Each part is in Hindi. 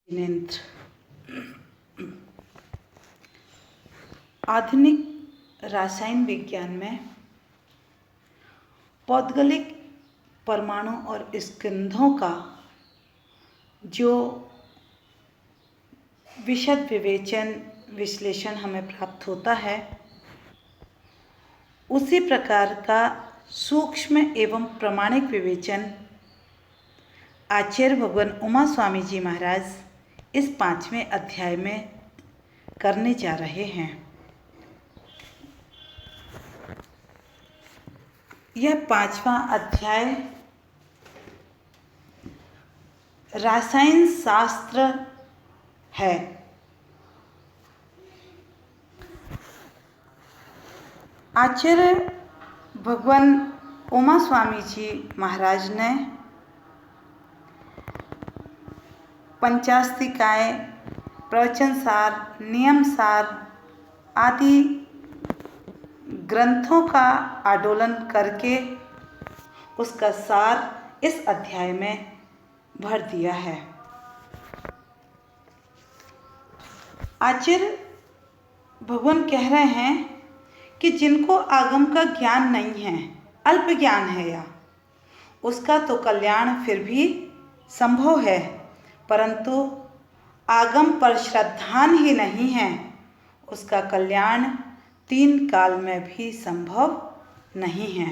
जिनेंद्र। आधुनिक रासायन विज्ञान में पौद्गलिक परमाणु और स्कंधों का जो विशद विश्लेषण हमें प्राप्त होता है, उसी प्रकार का सूक्ष्म एवं प्रामाणिक विवेचन आचार्य भगवान उमा स्वामी जी महाराज इस 5वें अध्याय में करने जा रहे हैं। यह 5वां अध्याय रासायन शास्त्र है। आचार्य भगवान उमा स्वामी जी महाराज ने पंचास्तिकाएँ, प्रवचन सार, नियम सार आदि ग्रंथों का आंदोलन करके उसका सार इस अध्याय में भर दिया है। आचार्य भगवान कह रहे हैं कि जिनको आगम का ज्ञान नहीं है, अल्प ज्ञान है या उसका तो कल्याण फिर भी संभव है, परंतु आगम पर श्रद्धान ही नहीं है, उसका कल्याण 3 काल में भी संभव नहीं है।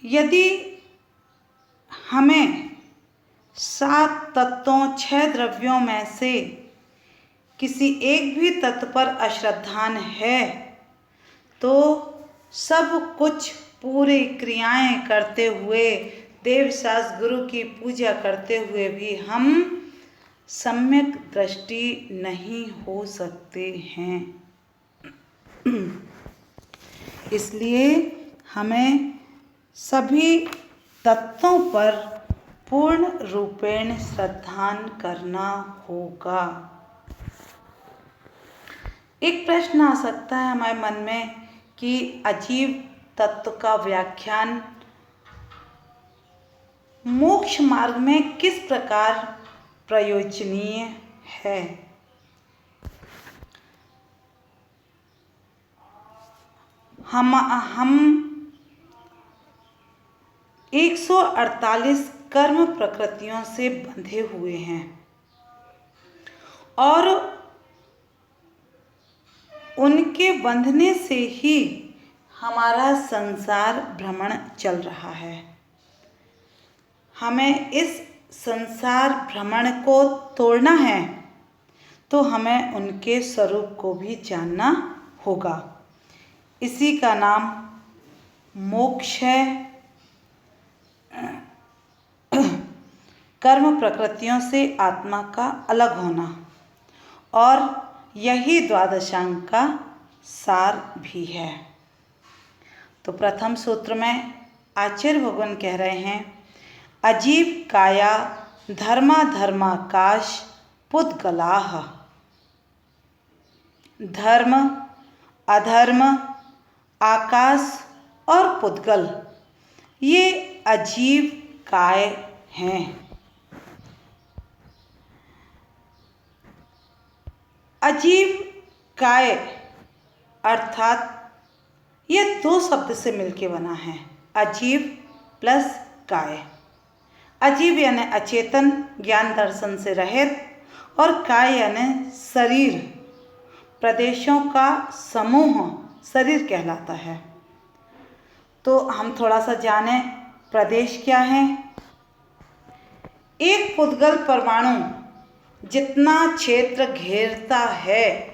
यदि हमें 7 तत्वों 6 द्रव्यों में से किसी एक भी तत्व पर अश्रद्धान है तो सब कुछ पूरी क्रियाएं करते हुए, देवशास्त्र गुरु की पूजा करते हुए भी हम सम्यक दृष्टि नहीं हो सकते हैं। इसलिए हमें सभी तत्वों पर पूर्ण रूपेण श्रद्धान करना होगा। एक प्रश्न आ सकता है हमारे मन में कि अजीव तत्व का व्याख्यान मोक्ष मार्ग में किस प्रकार प्रयोजनीय है। हम 148 कर्म प्रकृतियों से बंधे हुए हैं और उनके बंधने से ही हमारा संसार भ्रमण चल रहा है। हमें इस संसार भ्रमण को तोड़ना है तो हमें उनके स्वरूप को भी जानना होगा। इसी का नाम मोक्ष है। कर्म प्रकृतियों से आत्मा का अलग होना, और यही द्वादशांग का सार भी है। तो प्रथम सूत्र में आचार्य भगवान कह रहे हैं, अजीव काया धर्माकाश पुद्गलाः। धर्म, अधर्म, आकाश और पुद्गल ये अजीव काय हैं। अजीव काय अर्थात यह 2 शब्द से मिलके बना है, अजीव प्लस काय। अजीव यानी अचेतन, ज्ञान दर्शन से रहित, और काय यानी शरीर, प्रदेशों का समूह शरीर कहलाता है। तो हम थोड़ा सा जाने प्रदेश क्या है। एक पुद्गल परमाणु जितना क्षेत्र घेरता है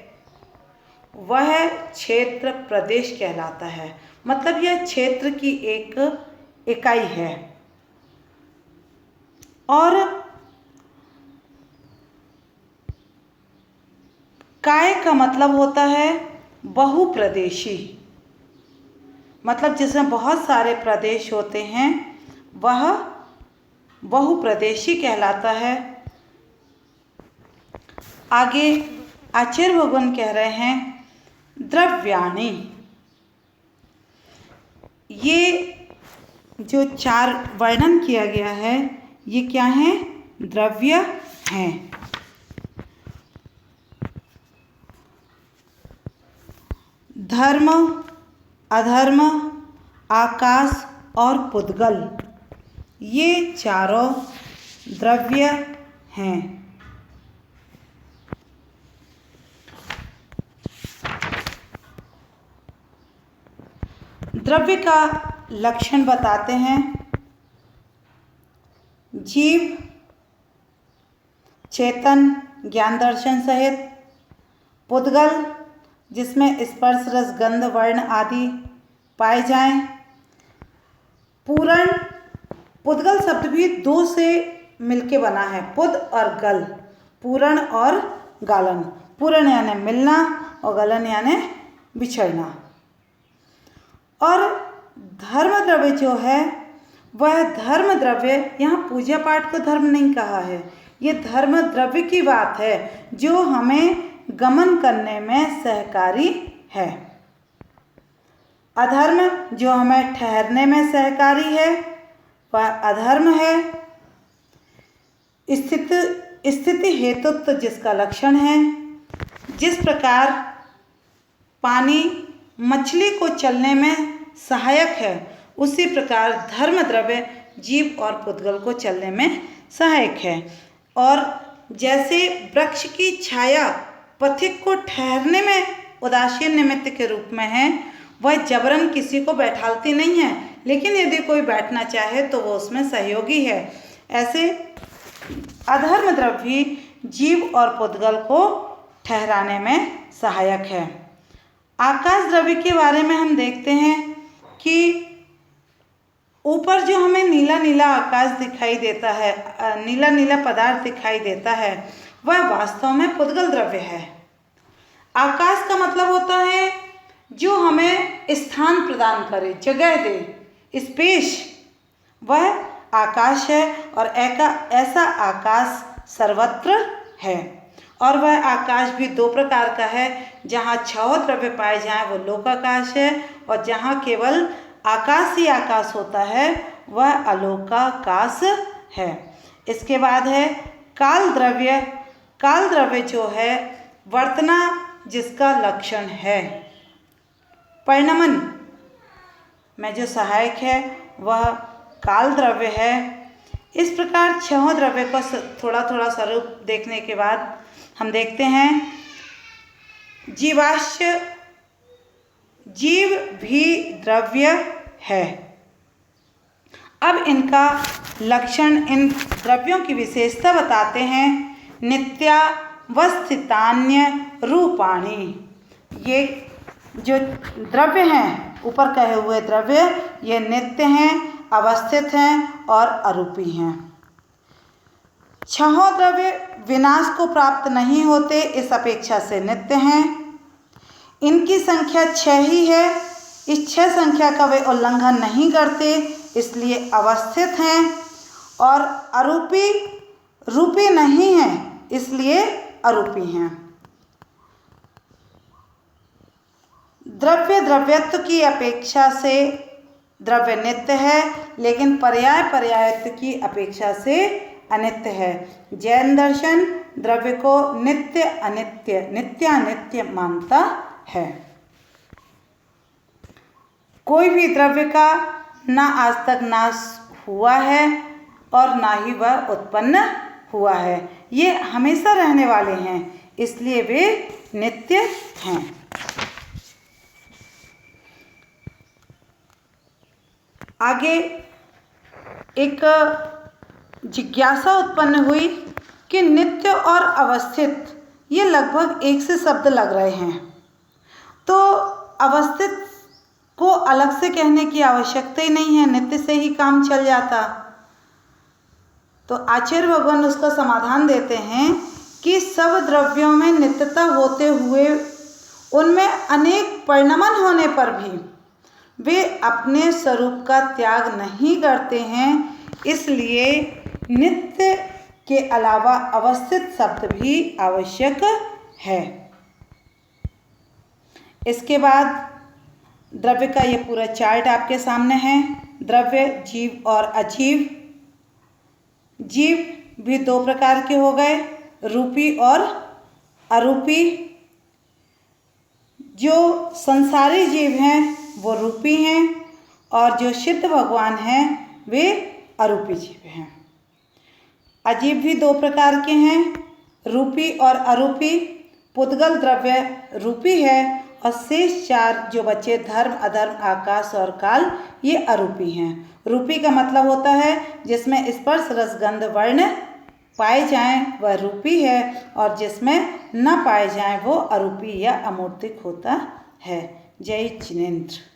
वह क्षेत्र प्रदेश कहलाता है। मतलब यह क्षेत्र की एक इकाई है। और काय का मतलब होता है बहुप्रदेशी। मतलब जिसमें बहुत सारे प्रदेश होते हैं वह बहुप्रदेशी कहलाता है। आगे आचार्य भगवान कह रहे हैं, द्रव्याणि, ये जो चार वर्णन किया गया है ये क्या है? द्रव्य हैं। धर्म, अधर्म, आकाश और पुद्गल, ये चारों द्रव्य हैं। द्रव्य का लक्षण बताते हैं। जीव, चेतन, ज्ञान दर्शन सहित। पुद्गल, जिसमें स्पर्श, रस, गंध, वर्ण आदि पाए जाएं। पूरण, पुद्गल शब्द भी दो से मिलके बना है, पुद और गल, पूरण और गालन। पूरण यानी मिलना और गलन यानी बिछड़ना। और धर्म द्रव्य जो है वह धर्म द्रव्य, यहाँ पूजा पाठ को धर्म नहीं कहा है, ये धर्म द्रव्य की बात है जो हमें गमन करने में सहकारी है। अधर्म जो हमें ठहरने में सहकारी है वह अधर्म है। स्थिति हेतुत्व जिसका लक्षण है। जिस प्रकार पानी मछली को चलने में सहायक है उसी प्रकार धर्म द्रव्य जीव और पुद्गल को चलने में सहायक है। और जैसे वृक्ष की छाया पथिक को ठहरने में उदासीन निमित्त के रूप में है, वह जबरन किसी को बैठालती नहीं है, लेकिन यदि कोई बैठना चाहे तो वो उसमें सहयोगी है। ऐसे अधर्म द्रव्य जीव और पुद्गल को ठहराने में सहायक है। आकाश द्रव्य के बारे में हम देखते हैं कि ऊपर जो हमें नीला नीला आकाश दिखाई देता है, नीला नीला पदार्थ दिखाई देता है, वह वास्तव में पुद्गल द्रव्य है। आकाश का मतलब होता है जो हमें स्थान प्रदान करे, जगह दे, स्पेस, वह आकाश है। और ऐसा आकाश सर्वत्र है। और वह आकाश भी दो प्रकार का है, जहाँ छह द्रव्य पाए जाएं वो लोकाकाश है, और जहाँ केवल आकाश ही आकाश होता है वह अलोकाकाश है। इसके बाद है काल द्रव्य। काल द्रव्य जो है वर्तना जिसका लक्षण है, परिणमन में जो सहायक है वह काल द्रव्य है। इस प्रकार छह द्रव्य का थोड़ा थोड़ा स्वरूप देखने के बाद हम देखते हैं जीवाश्य, जीव भी द्रव्य है। अब इनका लक्षण, इन द्रव्यों की विशेषता बताते हैं। नित्यावस्थितान्य रूपाणि, ये जो द्रव्य हैं, ऊपर कहे हुए द्रव्य, ये नित्य हैं, अवस्थित हैं और अरूपी हैं। छहों द्रव्य विनाश को प्राप्त नहीं होते, इस अपेक्षा से नित्य हैं। इनकी संख्या 6 ही है। इस 6 संख्या का वे उल्लंघन नहीं करते, इसलिए अवस्थित हैं। और अरूपी, रूपी नहीं हैं, इसलिए अरूपी हैं। द्रव्य द्रव्यत्व की अपेक्षा से द्रव्य नित्य है, लेकिन पर्याय पर्यायत्व की अपेक्षा से अनित्य है। जैन दर्शन द्रव्य को नित्य अनित्य, नित्यानित्य मानता है। कोई भी द्रव्य का ना आज तक नाश हुआ है और ना ही वह उत्पन्न हुआ है, ये हमेशा रहने वाले हैं, इसलिए वे नित्य हैं। आगे एक जिज्ञासा उत्पन्न हुई कि नित्य और अवस्थित ये लगभग एक से शब्द लग रहे हैं, तो अवस्थित को अलग से कहने की आवश्यकता ही नहीं है, नित्य से ही काम चल जाता। तो आचार्य भगवान उसका समाधान देते हैं कि सब द्रव्यों में नित्यता होते हुए उनमें अनेक परिणमन होने पर भी वे अपने स्वरूप का त्याग नहीं करते हैं, इसलिए नित्य के अलावा अवस्थित शब्द भी आवश्यक है। इसके बाद द्रव्य का ये पूरा चार्ट आपके सामने है। द्रव्य, जीव और अजीव। जीव भी दो प्रकार के हो गए, रूपी और अरूपी। जो संसारी जीव हैं वो रूपी हैं और जो सिद्ध भगवान हैं वे अरूपी जीव हैं। अजीव भी दो प्रकार के हैं, रूपी और अरूपी। पुद्गल द्रव्य रूपी है और शेष चार जो बचे धर्म, अधर्म, आकाश और काल, ये अरूपी हैं। रूपी का मतलब होता है जिसमें स्पर्श, रस, गंध, वर्ण पाए जाएं वह रूपी है और जिसमें न पाए जाएं वो अरूपी या अमूर्तिक होता है। जय जिनेंद्र।